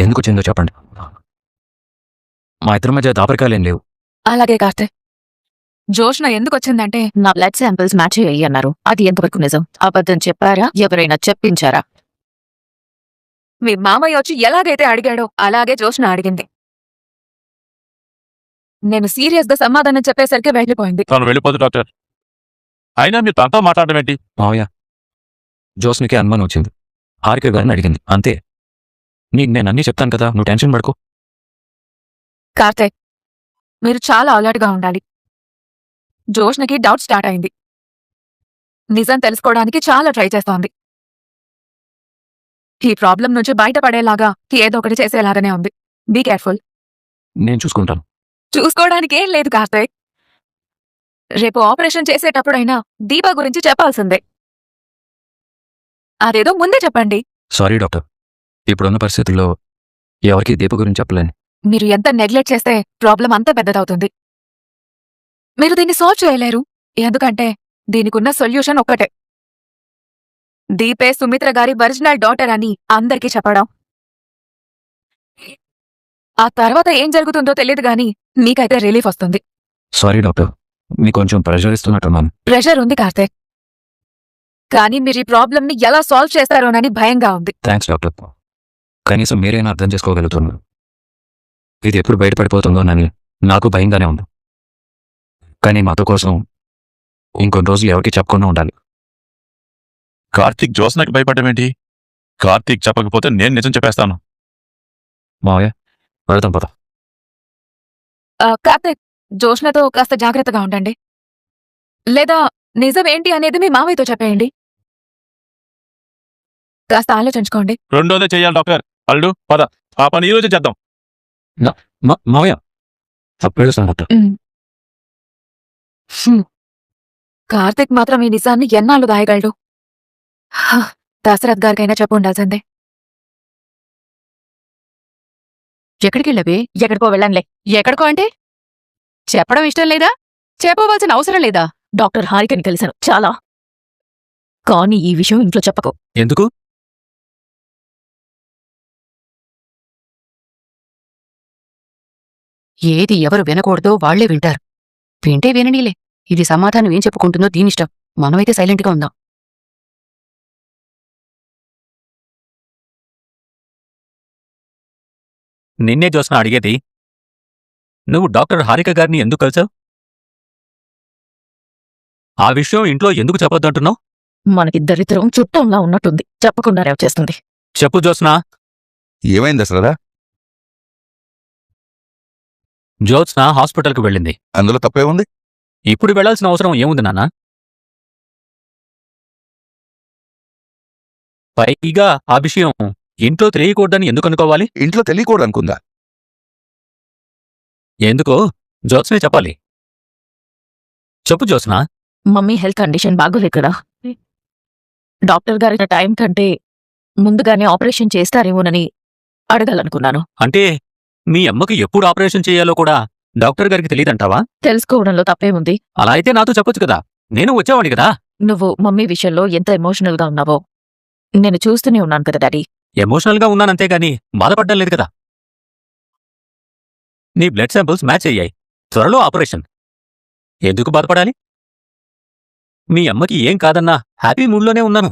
ఎందుకు వచ్చిందో చెప్పండి. మా ఇద్దరి మధ్య దాపరికాలేం లేవు. అలాగే కార్తీక్, జోష్న ఎందుకు వచ్చిందంటే నా బ్లడ్ శాంపిల్స్ మ్యాచ్ అయ్యి అన్నారు. అది ఎంతవరకు నిజం? అబద్ధం చెప్పారా? ఎవరైనా చెప్పించారా? మీ మామయ్య వచ్చి ఎలాగైతే అడిగాడో అలాగే జోష్న అడిగింది. నేను సీరియస్ గా సమాధానం చెప్పేసరికి వెళ్ళిపోయింది. తను వెళ్ళిపోదు డాక్టర్. అయినా మీరు తనతో మాట్లాడడం ఏంటి? మావయ్య, జోస్నికి అనుమానం వచ్చింది. హారిక గారిని అడిగింది, అంతే. నీకు నేను అన్నీ చెప్తాను కదా, నువ్వు టెన్షన్ పడుకో. కార్తీక్, మీరు చాలా అలర్ట్ గా ఉండాలి. జోష్నకి డౌట్ స్టార్ట్ అయింది. నిజం తెలుసుకోవడానికి చాలా ట్రై చేస్తోంది. ఈ ప్రాబ్లం నుంచి బయటపడేలాగా ఏదో ఒకటి చేసేలాగానే ఉంది. Be careful. నేను చూసుకుంటాను. చూసుకోవడానికి ఏం లేదు కార్తీక్. రేపు ఆపరేషన్ చేసేటప్పుడైనా దీపా గురించి చెప్పాల్సిందే. అదేదో ముందే చెప్పండి. సారీ డాక్టర్, ఇప్పుడున్న పరిస్థితుల్లో ఎవరికి దీప గురించి చెప్పలేను. మీరు ఎంత నెగ్లెక్ట్ చేస్తే ప్రాబ్లం అంత పెద్దదవుతుంది. మీరు దీన్ని సాల్వ్ చేయలేరు. ఎందుకంటే దీనికున్న సొల్యూషన్ ఒక్కటే. దీపే సుమిత్ర గారి ఒరిజినల్ డాటర్ అని అందరికీ చెప్పడం. ఆ తర్వాత ఏం జరుగుతుందో తెలియదు గాని మీకైతే రిలీఫ్ వస్తుంది. సారీ డాక్టర్, మీకు కొంచెం ప్రెషర్ ఇస్తున్నట్టున్నాను. ప్రెషర్ ఉంది కార్తీక్, కానీ మీరు ఈ ప్రాబ్లంని ఎలా సాల్వ్ చేస్తారోనని భయంగా ఉంది. థ్యాంక్స్ డాక్టర్, కనీసం మీరైనా అర్థం చేసుకోగలుగుతున్నారు. ఇది ఎప్పుడు బయటపడిపోతుందోనని నాకు భయంగానే ఉంది. కానీ మాతో కోసం ఇంకొన్ని రోజులు ఎవరికి చెప్పకుండా ఉండాలి. కార్తీక్ జోస్నకి భయపడడం ఏంటి? కార్తీక్ చెప్పకపోతే నేను నిజం చెప్పేస్తాను. మావయ్య, వెళ్తాం పద. కార్తీక్, జోష్నతో కాస్త జాగ్రత్తగా ఉండండి. లేదా నిజమేంటి అనేది మీ మామయ్యతో చెప్పేయండి. కాస్త ఆలోచించుకోండి. రెండోదే చెయ్యాలి డాక్టర్. అల్లుడు పద, ఆ పని ఈ రోజే చేద్దాం. మావయ్య, తప్పేడుస్తాను డాక్టర్. కార్తీక్ మాత్రం ఈ నిజాన్ని ఎన్నాళ్ళు దాయగలడు? దశరథ్ గారికైనా చెప్పు ఉండాల్సిందే. ఎక్కడికి వెళ్ళవే? ఎక్కడికో వెళ్ళంలే. ఎక్కడికో అంటే చెప్పడం ఇష్టం లేదా? చెప్పవలసిన అవసరం లేదా? డాక్టర్ హారికని కలిశాను చాలా. కానీ ఈ విషయం ఇంట్లో చెప్పకు. ఎందుకు? ఏది ఎవరు వినకూడదో వాళ్లే వింటారు. వింటే విననీలే. ఇది సమాధానం ఏం చెప్పుకుంటుందో దీనిష్టం. మనమైతే సైలెంట్గా ఉందాం. నిన్నే జోస్న అడిగేది. నువ్వు డాక్టర్ హారిక గారిని ఎందుకు కలిసావు? ఆ విషయం ఇంట్లో ఎందుకు చెప్పొద్దంటున్నావు? మనకి దరిద్రం చుట్టంలా ఉన్నట్టుంది, చెప్పకుండా రేవ్ చేస్తుంది. చెప్పు జోస్న. ఏమైంది దశరథ? జోత్స్న హాస్పిటల్కు వెళ్ళింది. అందులో తప్పే ఉంది. ఇప్పుడు వెళ్లాల్సిన అవసరం ఏముంది నాన్న? పైగా ఆ విషయం ఇంట్లో తెలియకూడదని ఎందుకు అనుకోవాలి? ఇంట్లో తెలియకూడదు అనుకుందా? ఎందుకో జోత్స్నే చెప్పాలి. చెప్పు జోత్స్న. మమ్మీ హెల్త్ కండిషన్ బాగోలేదు కదా. డాక్టర్ గారి టైం కంటే ముందుగానే ఆపరేషన్ చేస్తారేమోనని అడగాలనుకున్నాను. అంటే మీ అమ్మకి ఎప్పుడు ఆపరేషన్ చేయాలో కూడా డాక్టర్ గారికి తెలియదంటావా? తెలుసుకోవడంలో తప్పేముంది? అలా అయితే నాతో చెప్పొచ్చు కదా, నేను వచ్చేవాడి కదా. నువ్వు మమ్మీ విషయంలో ఎంత ఎమోషనల్ గా ఉన్నావో నేను చూస్తూనే ఉన్నాను కదా డాడీ. ఎమోషనల్ గా ఉన్నానంతేగాని బాధపడ్డం లేదు కదా. నీ బ్లడ్ శాంపిల్స్ మ్యాచ్ అయ్యాయి. త్వరలో ఆపరేషన్. ఎందుకు బాధపడాలి? మీ అమ్మకి ఏం కాదన్నా హ్యాపీ మూడ్లోనే ఉన్నాను.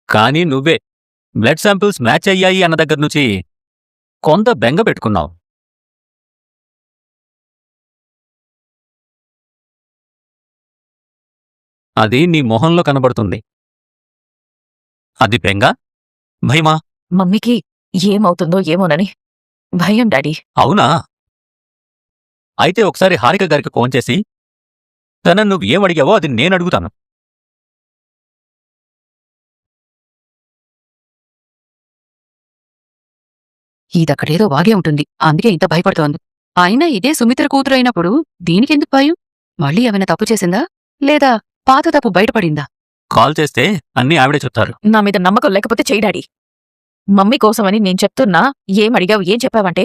కానీ నువ్వే బ్లడ్ శాంపిల్స్ మ్యాచ్ అయ్యాయి అన్న దగ్గర్నుంచి కొంత బెంగ పెట్టుకున్నావు. అది నీ మొహంలో కనబడుతుంది. అది బెంగ, భయమా? మమ్మీకి ఏమవుతుందో ఏమోనని భయం డాడీ. అవునా? అయితే ఒకసారి హారిక గారికి ఫోన్ చేసి తనను నువ్వు ఏమడిగావో అది నేనడుగుతాను. ఇదక్కడేదో వాగే ఉంటుంది, అందుకే ఇంత భయపడుతోంది. అయినా ఇదే సుమిత్ర కూతురైనప్పుడు దీనికెందుకు భయం? మళ్ళీ ఏమైనా తప్పు చేసిందా? లేదా పాత తప్పు బయటపడిందా? కాల్ చేస్తే అన్నీ ఆవిడే చెప్తారు. నా మీద నమ్మకం లేకపోతే చెయ్యి డాడీ. మమ్మీ కోసమని నేను చెప్తున్నా, ఏమడిగావు ఏం చెప్పావంటే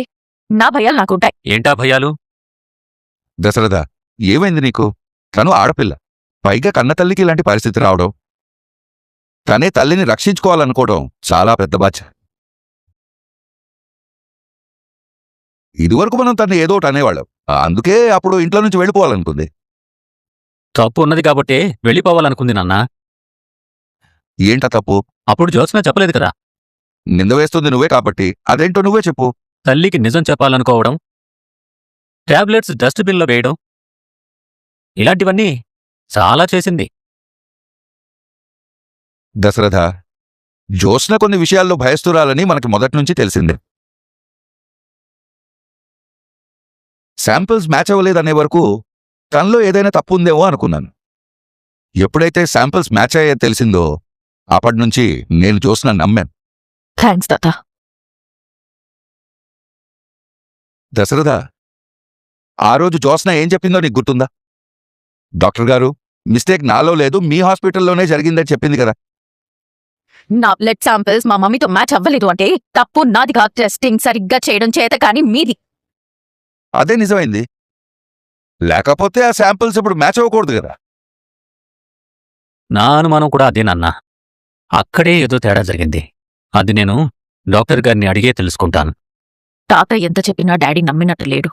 నా భయాలు నాకుంటాయి. ఏంటా భయాలు? దశరథ, ఏమైంది నీకు? తను ఆడపిల్ల, పైగా కన్నతల్లికి ఇలాంటి పరిస్థితి రావడం, తనే తల్లిని రక్షించుకోవాలనుకోవడం చాలా పెద్ద బాధ్యత. ఇదివరకు మనం తను ఏదో ఒకటి అనేవాళ్ళం. అందుకే అప్పుడు ఇంట్లో నుంచి వెళ్ళిపోవాలనుకుంది. తప్పు ఉన్నది కాబట్టే వెళ్ళిపోవాలనుకుంది నాన్న. ఏంటా తప్పు? అప్పుడు జ్యోత్స్న చెప్పలేదు కదా. నింద వేస్తుంది నువ్వే కాబట్టి అదేంటో నువ్వే చెప్పు. తల్లికి నిజం చెప్పాలనుకోవడం, టాబ్లెట్స్ డస్ట్బిన్లో వేయడం, ఇలాంటివన్నీ చాలా చేసింది. దశరథ, జ్యోత్స్న కొన్ని విషయాల్లో భయస్తురాలని మనకి మొదటి నుంచి తెలిసిందే. శాంపిల్స్ మ్యాచ్ అవ్వలేదనే వరకు తనలో ఏదైనా తప్పు ఉందేమో అనుకున్నాను. ఎప్పుడైతే శాంపిల్స్ మ్యాచ్ అయ్యేది తెలిసిందో అప్పటినుంచి నేను జ్యోత్స్న నమ్మాను. థ్యాంక్స్ తాత. దశరథ, ఆ రోజు జ్యోత్స్న ఏం చెప్పిందో నీకు గుర్తుందా? డాక్టర్ గారు, మిస్టేక్ నాలో లేదు, మీ హాస్పిటల్లోనే జరిగిందని చెప్పింది కదా. నా బ్లడ్ శాంపిల్స్ మా మమ్మీతో మ్యాచ్ అవ్వలేదు అంటే తప్పు నాది కాదు. టెస్టింగ్ సరిగ్గా చేయడం చేత కానీ మీది. అదే నిజమైంది. లేకపోతే ఆ శాంపిల్స్ ఇప్పుడు మ్యాచ్ అవ్వకూడదు కదా. నా అనుమానం కూడా అదే నాన్న. అక్కడే ఏదో తేడా జరిగింది. అది నేను డాక్టర్ గారిని అడిగే తెలుసుకుంటాను. తాత ఎంత చెప్పినా డాడీ నమ్మినట్టు లేడు.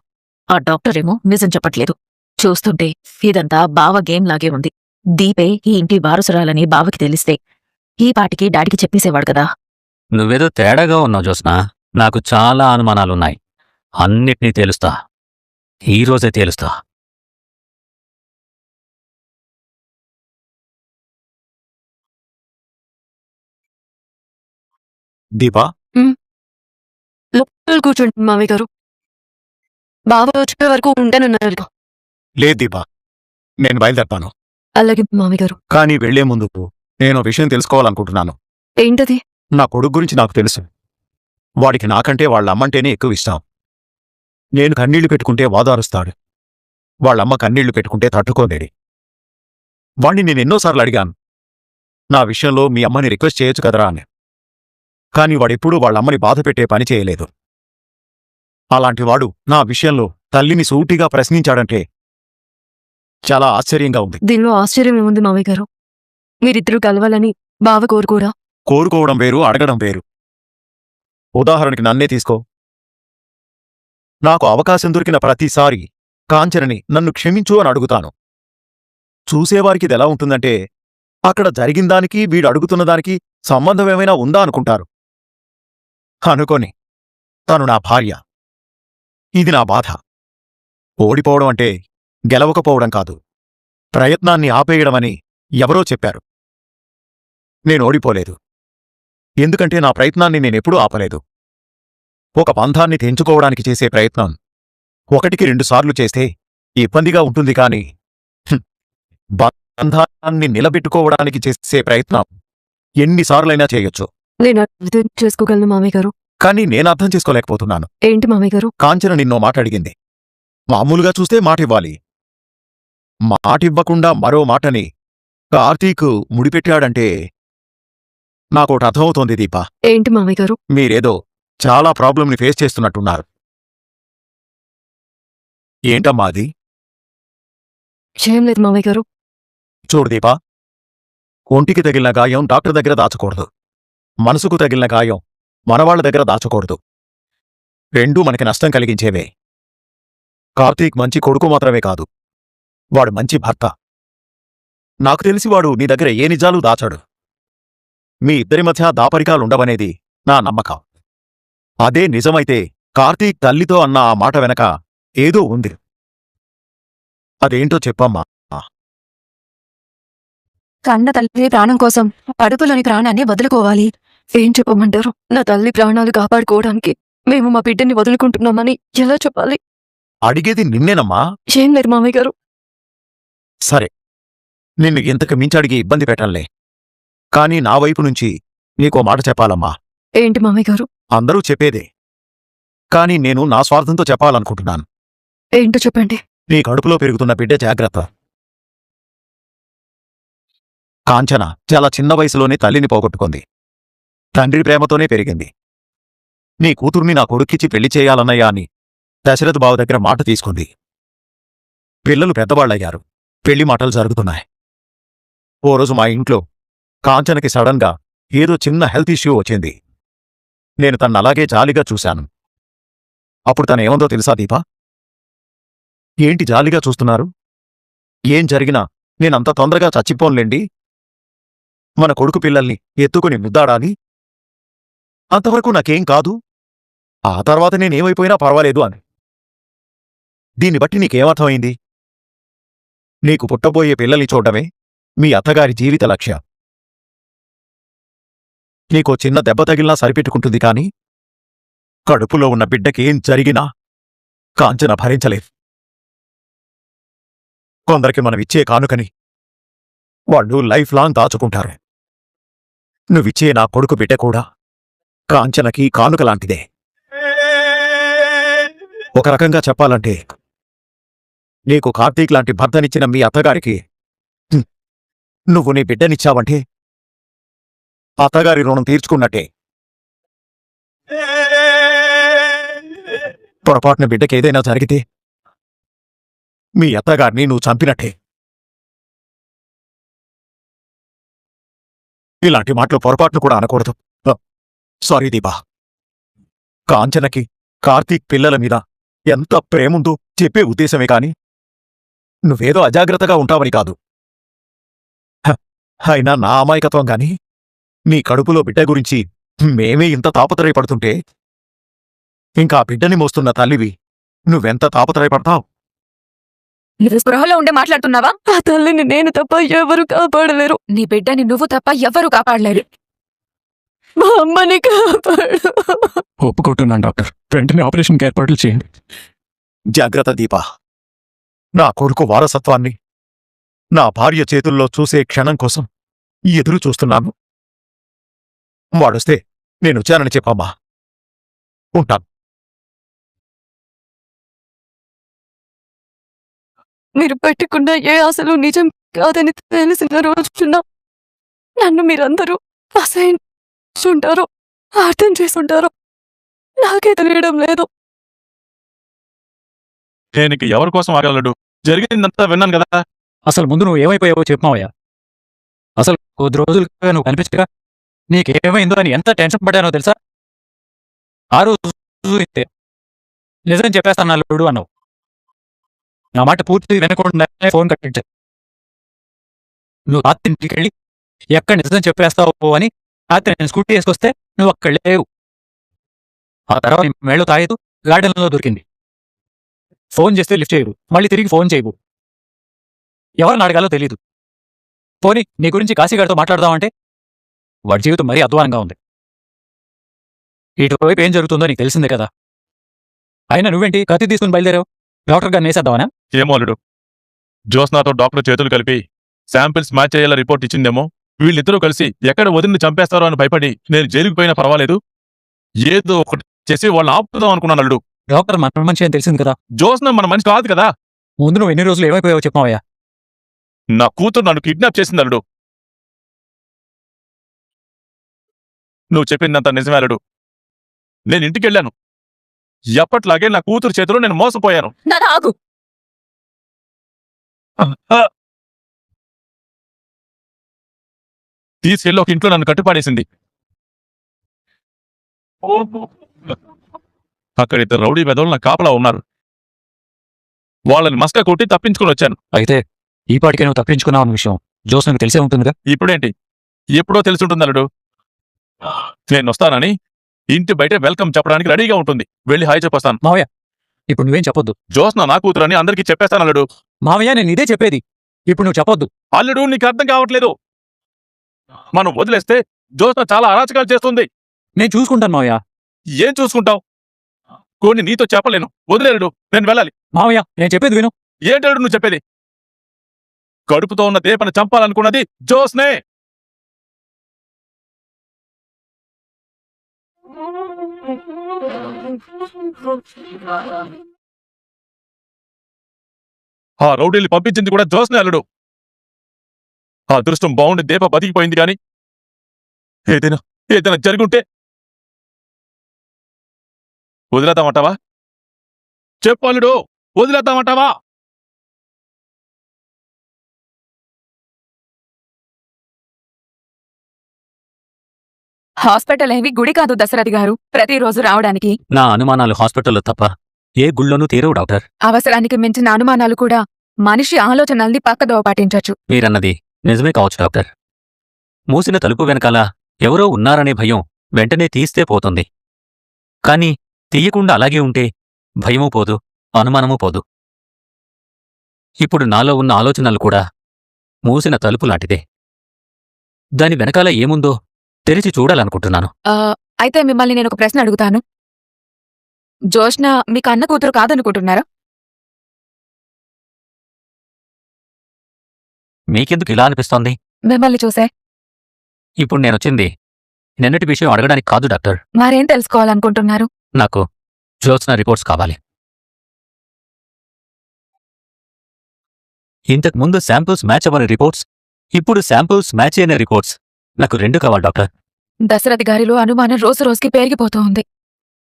ఆ డాక్టర్ ఏమో నిజం చెప్పట్లేదు. చూస్తుంటే ఇదంతా బావ గేమ్ లాగే ఉంది. దీపే ఈ ఇంటి వారసురాలని బావకి తెలిస్తే ఈ పాటికి డాడీకి చెప్పేసేవాడు కదా. నువ్వేదో తేడాగా ఉన్నావు జ్యోత్స్న. నాకు చాలా అనుమానాలున్నాయి. అన్నిటినీ తేలుస్తా. ఈరోజే తేలుస్తా. దీపా, లోపల కూర్చోండి మామయ్య గారు. బావ వచ్చే వరకు ఉంటానన్నారు. లేదు దీపా, నేను బయలుదేరతాను. అలాగే మామయ్య గారు. కానీ వెళ్లే ముందు నేను విషయం తెలుసుకోవాలనుకుంటున్నాను. ఏంటది? నా కొడుకు గురించి నాకు తెలుసు. వాడికి నాకంటే వాళ్ళ అమ్మంటేనే ఎక్కువ ఇష్టం. నేను కన్నీళ్లు పెట్టుకుంటే వాదారుస్తాడు. వాళ్ళమ్మ కన్నీళ్లు పెట్టుకుంటే తట్టుకోలేడు. వాణ్ణి నేనెన్నోసార్లు అడిగాను, నా విషయంలో మీ అమ్మని రిక్వెస్ట్ చేయొచ్చు కదరా అని. కాని వాడెప్పుడూ వాళ్ళమ్మని బాధ పెట్టే పని చేయలేదు. అలాంటివాడు నా విషయంలో తల్లిని సూటిగా ప్రశ్నించాడంటే చాలా ఆశ్చర్యంగా ఉంది. దీనిలో ఆశ్చర్యం ఏముంది మామయ్య గారు? మీరిద్దరూ కలవాలని బావ కోరుకోరా? కోరుకోవడం వేరు, అడగడం వేరు. ఉదాహరణకి నన్నే తీసుకో. నాకు అవకాశం దొరికిన ప్రతిసారి కాంచనని నన్ను క్షమించు అని అడుగుతాను. చూసేవారికిది ఎలా ఉంటుందంటే అక్కడ జరిగిందానికి వీడు అడుగుతున్నదానికి సంబంధమేమైనా ఉందా అనుకుంటారు. అనుకోని తను నా భార్య. ఇది నా బాధ. ఓడిపోవడం అంటే గెలవకపోవడం కాదు, ప్రయత్నాన్ని ఆపేయడమని ఎవరో చెప్పారు. నేను ఓడిపోలేదు. ఎందుకంటే నా ప్రయత్నాన్ని నేనెప్పుడూ ఆపలేదు. ఒక బంధాన్ని తెంచుకోవడానికి చేసే ప్రయత్నం 1కి 2 సార్లు చేస్తే ఇబ్బందిగా ఉంటుంది, కాని బంధాన్ని నిలబెట్టుకోవడానికి చేసే ప్రయత్నం ఎన్నిసార్లైనా చేయొచ్చు. నేను అర్థం చేసుకోగలను మామయ్య గారు. కానీ నేను అర్థం చేసుకోలేకపోతున్నాను. ఏంటి మామయ్య గారు? కాంచన నిన్నో మాట అడిగింది. మామూలుగా చూస్తే మాటివ్వాలి. మాటివ్వకుండా మరో మాటని కార్తీక్ ముడిపెట్టాడంటే నాకోటి అర్థమవుతోంది దీపా. ఏంటి మామయ్య గారు? మీరేదో చాలా ప్రాబ్లంని ఫేస్ చేస్తున్నట్టున్నారు. ఏంటమ్మా అది? ఏం లేదు మామయ్య గారు. చూడు దీపా, ఒంటికి తగిలిన గాయం డాక్టర్ దగ్గర దాచకూడదు. మనసుకు తగిలిన గాయం మనవాళ్ల దగ్గర దాచకూడదు. రెండూ మనకి నష్టం కలిగించేవే. కార్తీక్ మంచి కొడుకు మాత్రమే కాదు, వాడు మంచి భర్త. నాకు తెలిసి వాడు నీ దగ్గర ఏ నిజాలు దాచాడు. మీ ఇద్దరి మధ్య దాపరికాలుండవనేది నా నమ్మకం. అదే నిజమైతే కార్తీక్ తల్లితో అన్న ఆ మాట వెనక ఏదో ఉంది. అదేంటో చెప్పమ్మా. కన్న తల్లి ప్రాణం కోసం కడుపులోని ప్రాణాన్ని వదులుకోవాలి. ఏం చెప్పమంటారు? నా తల్లి ప్రాణాలు కాపాడుకోవడానికి మేము మా బిడ్డని వదులుకుంటున్నామని ఎలా చెప్పాలి? అడిగేది నిన్నేనమ్మా. ఏం లేదు మామయ్య గారు. సరే, నిన్ను ఇంతకు మించి అడిగి ఇబ్బంది పెట్టంలే. కానీ నా వైపు నుంచి నీకో మాట చెప్పాలమ్మా. ఏంటి మామయ్య గారు? అందరూ చెప్పేదే, కాని నేను నా స్వార్థంతో చెప్పాలనుకుంటున్నాను. ఏంటో చెప్పండి. నీ కడుపులో పెరుగుతున్న బిడ్డ జాగ్రత్త. కాంచన చాలా చిన్న వయసులోనే తల్లిని పోగొట్టుకుంది. తండ్రి ప్రేమతోనే పెరిగింది. నీ కూతుర్ని నా కొడుక్కిచ్చి పెళ్లి చేయాలన్నయ్యా అని దశరథ్ బావ దగ్గర మాట తీసుకుంది. పిల్లలు పెద్దవాళ్లయ్యారు. పెళ్లి మాటలు జరుగుతున్నాయి. ఓ రోజు మా ఇంట్లో కాంచనకి సడన్గా ఏదో చిన్న హెల్త్ ఇష్యూ వచ్చింది. నేను తన్నలాగే జాలిగా చూశాను. అప్పుడు తనేమందో తెలుసా దీపా? ఏంటి జాలిగా చూస్తున్నారు? ఏం జరిగినా నేనంత తొందరగా చచ్చిపోన్లేండి, మన కొడుకు పిల్లల్ని ఎత్తుకుని ముద్దాడాలి, అంతవరకు నాకేం కాదు, ఆ తర్వాత నేనేమైపోయినా పర్వాలేదు అని. దీన్ని బట్టి నీకేమర్థమైంది? నీకు పుట్టబోయే పిల్లల్ని చూడటమే మీ అత్తగారి జీవిత లక్ష్యం. నీకో చిన్న దెబ్బ తగిలినా సరిపెట్టుకుంటుంది కాని కడుపులో ఉన్న బిడ్డకేం జరిగినా కాంచన భరించలేదు. కొందరికి మనమిచ్చే కానుకని వాళ్ళు లైఫ్ లాంగ్ దాచుకుంటారు. నువ్విచ్చే నా కొడుకు బిడ్డ కూడా కాంచనకి కానుకలాంటిదే. ఒక రకంగా చెప్పాలంటే నీకు కార్తీక్ లాంటి భర్తనిచ్చిన మీ అత్తగారికి నువ్వు నీ బిడ్డనిచ్చావంటే అత్తగారి రుణం తీర్చుకున్నట్టే. పొరపాటున బిడ్డకేదైనా జరిగితే మీ అత్తగారిని నువ్వు చంపినట్టే. ఇలాంటి మాటలు పొరపాటును కూడా అనకూడదు. సారీ దీపా. కాంచనకి కార్తీక్ పిల్లల మీద ఎంత ప్రేముందో చెప్పే ఉద్దేశమే కాని నువ్వేదో అజాగ్రత్తగా ఉంటావని కాదు. అయినా నా అమాయకత్వం గాని నీ కడుపులో బిడ్డ గురించి మేమే ఇంత తాపత్రయపడుతుంటే ఇంకా బిడ్డని మోస్తున్న తల్లివి నువ్వెంత తాపత్రయపడతావు? నువ్వు స్పృహలో ఉండే మాట్లాడుతున్నావా? ఆ తల్లిని నేను తప్ప ఎవరు కాపాడలేరు. నీ బిడ్డని నువ్వు తప్ప ఎవ్వరూ కాపాడలేరు. మా అమ్మని కాపాడు. ఒప్పుకుంటున్నాను డాక్టర్. వెంటనే ఆపరేషన్కి ఏర్పాట్లు చేయండి. జాగ్రత్త దీపా. నా కొడుకు వారసత్వాన్ని నా భార్య చేతుల్లో చూసే క్షణం కోసం ఎదురు చూస్తున్నాను. వాడొస్తే నేనొచ్చానని చెప్పమ్మా. ఉంటాను. మీరు పెట్టుకున్న ఏ ఆశలు నిజం కాదని తెలిసిన రోజున నన్ను మీరందరూ అసహించుంటారో అర్థం చేసుంటారో నాకే తెలియడం లేదు. నేను ఎవరి కోసం ఆగలడు? జరిగిందంతా విన్నాను కదా. అసలు ముందు నువ్వు ఏమైపోయావో చెప్పమావయ్యా. అసలు కొద్ది రోజులుగా నువ్వు కనిపించగా నీకేమైందో అని ఎంత టెన్షన్ పడ్డానో తెలుసా? ఆ రోజు ఇంతే. నిజం చెప్పేస్తాను అల్లుడు అన్నావు. నా మాట పూర్తి వినకుండా ఫోన్ కట్టించా. నువ్వు రాత్రి ఇంటికి వెళ్ళి ఎక్కడ నిజం చెప్పేస్తావు అని రాత్రి నేను స్కూటీ వేసుకొస్తే నువ్వు అక్కడ లేవు. ఆ తర్వాత నీ మేళ్ళు తాగేదు గార్డెన్లో దొరికింది. ఫోన్ చేస్తే లిఫ్ట్ చేయవు, మళ్ళీ తిరిగి ఫోన్ చేయవు. ఎవరిని అడగాలో తెలీదు. పోనీ నీ గురించి కాశీగారితో మాట్లాడదామంటే వాడి జీవితం మరీ అధ్వానంగా ఉంది. ఇటువైపు ఏం జరుగుతుందో నీకు తెలిసిందే కదా. అయినా నువ్వేంటి కత్తి తీసుకుని బయలుదేరావు? డాక్టర్ గారిని వేసేద్దామనా? ఏమో అల్లుడు, జ్యోత్స్నాతో డాక్టర్ చేతులు కలిపి శాంపిల్స్ మ్యాచ్ అయ్యేలా రిపోర్ట్ ఇచ్చిందేమో. వీళ్ళిద్దరూ కలిసి ఎక్కడ వదిలిని చంపేస్తారో అని భయపడి నేను జైలుకు పోయినా పర్వాలేదు, ఏదో ఒకటి చేసి వాళ్ళని ఆపుదాం అనుకున్నాను అల్లుడు. డాక్టర్ మన మనిషి అని తెలిసింది కదా. జ్యోత్స్న మన మనిషి కాదు కదా. ముందు నువ్వు ఎన్ని రోజులు ఏమైపోయావో చెప్పావయ్యా. నా కూతురు నన్ను కిడ్నాప్ చేసింది అల్లుడు. నువ్వు చెప్పిందంత నిజమే అల్లుడు. నేను ఇంటికి వెళ్ళాను. ఎప్పట్లాగే నా కూతురు చేతిలో నేను మోసపోయాను. ఆగు. తీసుకెళ్ళి ఒక ఇంట్లో నన్ను కట్టుపాడేసింది. అక్కడ ఇద్దరు రౌడీ వెధవులు నా కాపలా ఉన్నారు. వాళ్ళని మస్కా కొట్టి తప్పించుకుని వచ్చాను. అయితే ఈ పాటికే నువ్వు తప్పించుకున్నావు అన్న విషయం జోస్నకు తెలిసే ఉంటుందిగా. ఇప్పుడేంటి? ఎప్పుడో తెలుసుంటుంది అల్లుడు. నేను వస్తానని ఇంటి బయట వెల్కమ్ చెప్పడానికి రెడీగా ఉంటుంది. వెళ్ళి హాయ్ చెప్పొస్తాను. మావయ్య, ఇప్పుడు నువ్వేం చెప్పొద్దు. జోస్న నా కూతురని అందరికీ చెప్పేస్తాను అల్లుడు. మావయ్య, నేను ఇదే చెప్పేది. ఇప్పుడు నువ్వు చెప్పొద్దు. అల్లుడు, నీకు అర్థం కావట్లేదు. మనం వదిలేస్తే జోస్న చాలా అరాచకాలు చేస్తుంది. నేను చూసుకుంటాను మావయ్య. ఏం చూసుకుంటావు? కొన్ని నీతో చెప్పలేను. వదిలేడు, నేను వెళ్ళాలి. మావయ్య, నేను చెప్పేది విను. ఏంటడు నువ్వు చెప్పేది? కడుపుతో ఉన్న దీపను చంపాలనుకున్నది జోస్నే. ఆ రౌడీల్ని పంపించింది కూడా జోస్నే అల్లుడు. ఆ అదృష్టం బాగుండి దీప బతికిపోయింది గాని ఏదైనా జరుగుంటే వదిలేద్దామంటావా? చెప్పు అల్లుడు, వదిలేద్దామంటావా? హాస్పిటల్ ఏవి గుడి కాదు దశరథి గారు ప్రతిరోజు రావడానికి. నా అనుమానాలు హాస్పిటల్లో తప్ప ఏ గుళ్ళోనూ తీరవు డాక్టర్. అవసరానికి మించిన అనుమానాలు కూడా మనిషి ఆలోచనల్ని పక్కదోవ పాటించొచ్చు. మీరన్నది నిజమే కావచ్చు డాక్టర్. మూసిన తలుపు వెనకాల ఎవరో ఉన్నారనే భయం వెంటనే తీస్తే పోతుంది. కాని తీయకుండా అలాగే ఉంటే భయమూ పోదు, అనుమానమూ పోదు. ఇప్పుడు నాలో ఉన్న ఆలోచనలు కూడా మూసిన తలుపు లాంటిదే. దాని వెనకాల ఏముందో తెరిచి చూడాలనుకుంటున్నాను. అయితే మిమ్మల్ని నేను ఒక ప్రశ్న అడుగుతాను. జోష్న మీకు అన్న కూతురు కాదనుకుంటున్నారా? మీకెందుకు ఇలా అనిపిస్తోంది? మిమ్మల్ని చూసే. ఇప్పుడు నేనొచ్చింది నిన్నటి విషయం అడగడానికి కాదు డాక్టర్. మరేం తెలుసుకోవాలనుకుంటున్నారు? నాకు జ్యోత్స్న రిపోర్ట్స్ కావాలి. ఇంతకు ముందు శాంపుల్స్ మ్యాచ్ అవ్వని రిపోర్ట్స్, ఇప్పుడు శాంపుల్స్ మ్యాచ్ అయిన రిపోర్ట్స్. నాకు 2 కావాలి డాక్టర్. దశరథి గారిలో అనుమానం రోజు రోజుకి పెరిగిపోతూ ఉంది.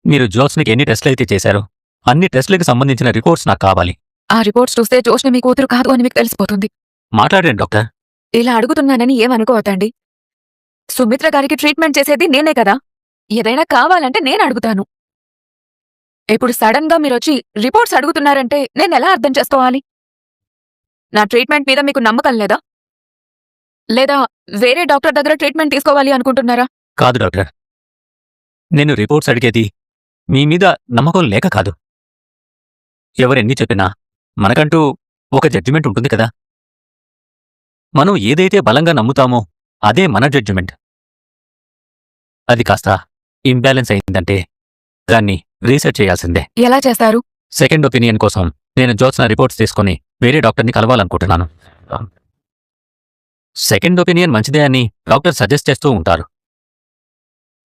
మీరు జ్యోత్స్నకి ఎన్ని టెస్టులు అయితే చేశారో అన్ని టెస్టులకు సంబంధించిన రిపోర్ట్స్ నాకు కావాలి. ఆ రిపోర్ట్స్ చూస్తే జోష్న మీ కూతురు కాదు అని మీకు తెలిసిపోతుంది. మాట్లాడండి డాక్టర్. ఇలా అడుగుతున్నానని ఏమనుకోవద్దండి. సుమిత్ర గారికి ట్రీట్మెంట్ చేసేది నేనే కదా. ఏదైనా కావాలంటే నేను అడుగుతాను. ఇప్పుడు సడన్ గా మీరొచ్చి రిపోర్ట్స్ అడుగుతున్నారంటే నేనెలా అర్థం చేసుకోవాలి? నా ట్రీట్మెంట్ మీద మీకు నమ్మకం లేదా? లేదా వేరే డాక్టర్ దగ్గర ట్రీట్మెంట్ తీసుకోవాలి అనుకుంటున్నారా? కాదు డాక్టర్, నేను రిపోర్ట్స్ అడిగేది మీ మీద నమ్మకం లేక కాదు. ఎవరెన్ని చెప్పినా మనకంటూ ఒక జడ్జిమెంట్ ఉంటుంది కదా. మనం ఏదైతే బలంగా నమ్ముతామో అదే మన జడ్జిమెంట్. అది కాస్త ఇంబ్యాలెన్స్ అయిందంటే దాన్ని రీసెర్చ్ చేయాల్సిందే. ఎలా చేస్తారు? సెకండ్ ఒపీనియన్ కోసం నేను జ్యోత్స్న రిపోర్ట్స్ తీసుకుని వేరే డాక్టర్ని కలవాలనుకుంటున్నాను. సెకండ్ ఒపీనియన్ మంచిదే అని డాక్టర్ సజెస్ట్ చేస్తూ ఉంటారు.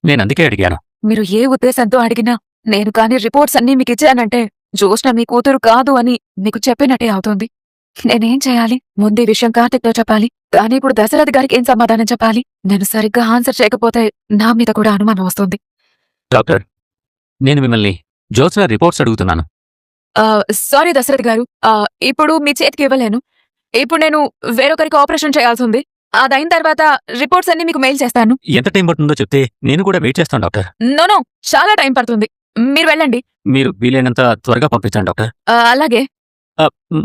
నేనందుకే అడిగాను. మీరు ఏ ఉద్దేశంతో అడిగినా నేను కాని రిపోర్ట్స్ అన్నీ మీకు ఇచ్చానంటే జోష్న మీ కూతురు కాదు అని మీకు చెప్పినట్టే అవుతుంది. నేనేం చేయాలి? ముందు ఈ విషయం కార్తిక్తో చెప్పాలి. కానీ ఇప్పుడు దశరథి గారికి ఏం సమాధానం చెప్పాలి? నేను సరిగ్గా ఆన్సర్ చేయకపోతే నా మీద కూడా అనుమానం వస్తుంది. డాక్టర్, నేను మిమ్మల్ని జ్యోత్స్న రిపోర్ట్స్ అడుగుతున్నాను. సారీ దశరథి గారు, ఇప్పుడు మీ చేతికి ఇవ్వలేను. ఇప్పుడు నేను వేరొకరికి ఆపరేషన్ చేయాల్సి ఉంది. అదైన తర్వాత రిపోర్ట్స్ అన్ని మీకు మెయిల్ చేస్తాను. ఎంత టైం పడుతుందో చెప్తే నేను కూడా వెయిట్ చేస్తాను డాక్టర్. నో చాలా టైం పడుతుంది. మీరు వెళ్ళండి. మీరు వీలైనంత త్వరగా పంపించండి డాక్టర్. అలాగే.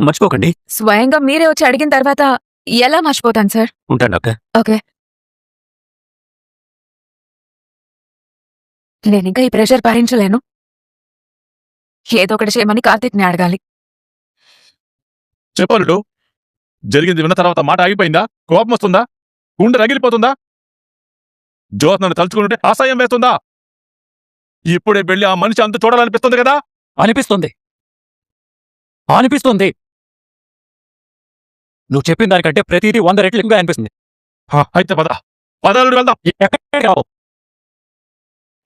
మర్చిపోకండి. స్వయంగా మీరే వచ్చి అడిగిన తర్వాత ఎలా మర్చిపోతాను సార్? ఉంటాను డాక్టర్. ఓకే. నేనింకా ఈ ప్రెషర్ భరించలేను. ఏదో ఒకటి చేయమని కార్తీక్ని అడగాలి. చెప్పాలుడు, జరిగింది విన్న తర్వాత మాట ఆగిపోయిందా? కోపం వస్తుందా? గుండె రగిలిపోతుందా? జ్యోత్స్నను తలుచుకుంటుంటే అసహ్యం వేస్తుందా? ఇప్పుడే వెళ్ళి ఆ మనిషి అంత చూడాలనిపిస్తుంది కదా? అనిపిస్తుంది. నువ్వు చెప్పిన దానికంటే ప్రతిదీ 100 రెట్లు ఎక్కువగా అనిపిస్తుంది. అయితే పదాలుడు వెళ్దాం. ఎక్కడికి రావు.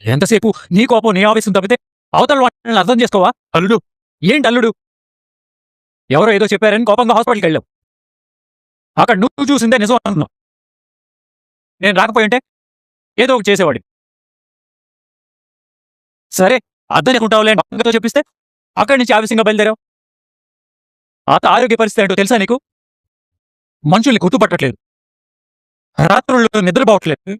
ఎంతసేపు నీ కోపం నీ ఆవేశం తప్పితే అవతల వాళ్ళని అర్థం చేసుకోవా? అల్లుడు, ఏంటి అల్లుడు? ఎవరో ఏదో చెప్పారని కోపంగా హాస్పిటల్కి వెళ్ళావు. అక్కడ నువ్వు చూసిందే నిజం అంటున్నావు. నేను రాకపోయింటే ఏదో ఒకటి చేసేవాడి. సరే, అర్థం లేకుంటావులే డాక్టర్తో చెప్పిస్తే అక్కడి నుంచి ఆవేశంగా బయలుదేరావు. ఆరోగ్య పరిస్థితి ఏంటో తెలుసా నీకు? మనుషుల్ని గుర్తుపట్టట్లేదు, రాత్రుల్లో నిద్రపోవట్లేదు.